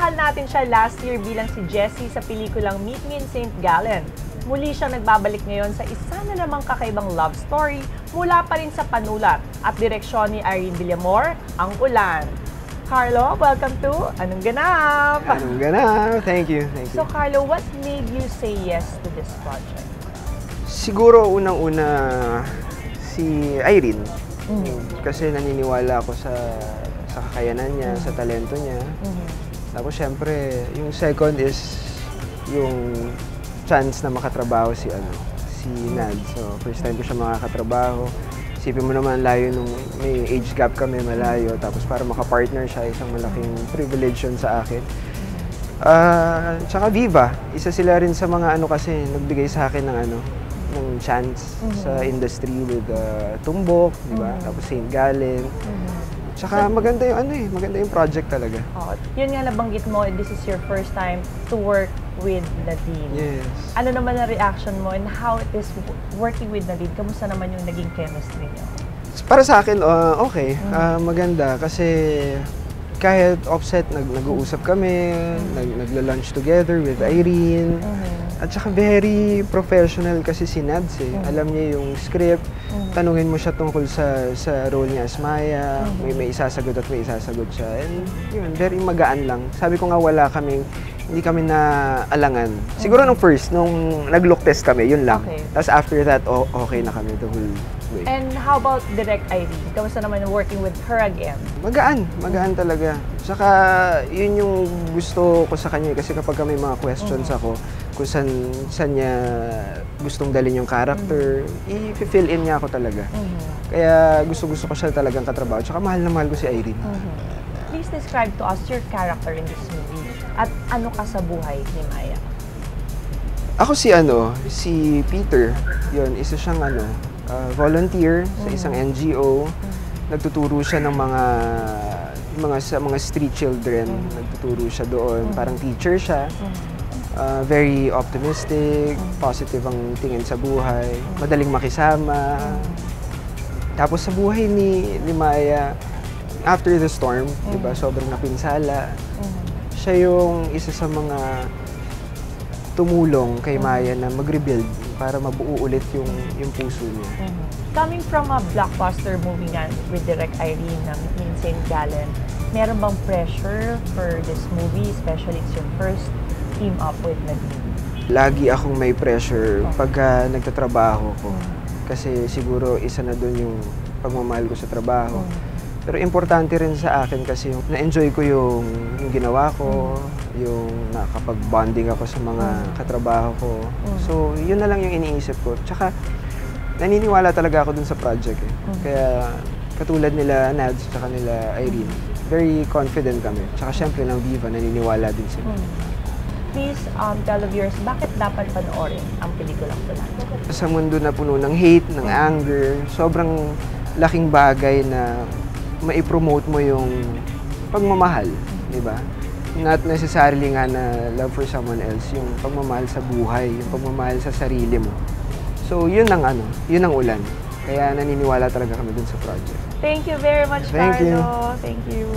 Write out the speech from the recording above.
Minahal natin siya last year bilang si Jessie sa pelikulang Meet Me in St. Gallen. Muli siyang nagbabalik ngayon sa isa na namang kakaibang love story mula pa rin sa panulat at direksyon ni Irene Villamor, Ang Ulan. Carlo, welcome to Anong Ganap? Anong Ganap? Thank you. So Carlo, what made you say yes to this project? Siguro unang-una si Irene. Kasi naniniwala ako sa kakayanan niya, sa talento niya. Tapos syempre, yung second is yung chance na makatrabaho si Nad. So first time ko siya makakatrabaho. Isipin mo naman, layo nung may age gap kami, malayo. Tapos para makapartner siya, isang malaking privilege yun sa akin. Tsaka Viva, isa sila rin sa mga kasi nagbigay sa akin ng chance sa industry with Tumbok, di ba? Tapos St. Gallen. Tsaka maganda yung maganda yung project talaga. Oh, yun nga nabanggit mo, this is your first time to work with Nadine. Yes. Ano naman ang reaction mo and how it is working with Nadine? Kamusta naman yung naging chemistry niyo? Para sa akin, okay. Maganda kasi kahit offset, nag-uusap kami, nagla-lunch together with Irene. At saka very professional kasi si Nads eh. Alam niya yung script, tanungin mo siya tungkol sa role niya as Maya, may isasagot at may isasagot siya. And yun, very magaan lang. Sabi ko nga hindi kami na alangan. Siguro nung nag-look test kami, yun lang. Okay. Tapos after that, okay na kami the whole way. And how about Direct Irene? Kamusta naman working with her again? Magaan talaga. Saka yun yung gusto ko sa kanya kasi kapag may mga questions ako kung saan niya gustong dalhin yung character, i-fill in niya ako talaga. Kaya gusto ko siya talagang katrabaho. Saka mahal na mahal ko si Irene. Please describe to us your character in this movie at ano ka sa buhay ni Maya? Ako si Peter. Yun, isa siyang volunteer sa isang NGO. Nagtuturo siya ng mga street children. Nagtuturo siya doon. Parang teacher siya. Very optimistic, positive ang tingin sa buhay, madaling makisama. Tapos sa buhay ni Maya, after the storm, diba, sobrang napinsala. Siya yung isa sa mga tumulong kay Maya na mag-rebuild para mabuo ulit yung puso niya. Coming from a blockbuster movie nga with Direct Irene na in St. Gallen, meron bang pressure for this movie, especially it's your first team up with Nadine? Lagi akong may pressure pagka nagtatrabaho ko. Kasi siguro isa na dun yung pagmamahal ko sa trabaho. Pero importante rin sa akin kasi yung na-enjoy ko yung ginawa ko, yung nakapag-bonding ako sa mga katrabaho ko. So, yun na lang yung iniisip ko. Tsaka, naniniwala talaga ako dun sa project eh. Kaya, katulad nila Nads, tsaka nila Irene, very confident kami. Tsaka syempre ng Viva, naniniwala din sila. Please tell the viewers, bakit dapat panoorin ang pelikulang Ulan? Sa mundo na puno ng hate, ng anger, sobrang laking bagay na mai-promote mo yung pagmamahal, di ba? Not necessarily nga na love for someone else, yung pagmamahal sa buhay, yung pagmamahal sa sarili mo. So, yun ang Ulan. Kaya naniniwala talaga kami dun sa project. Thank you very much, Carlo. Thank you.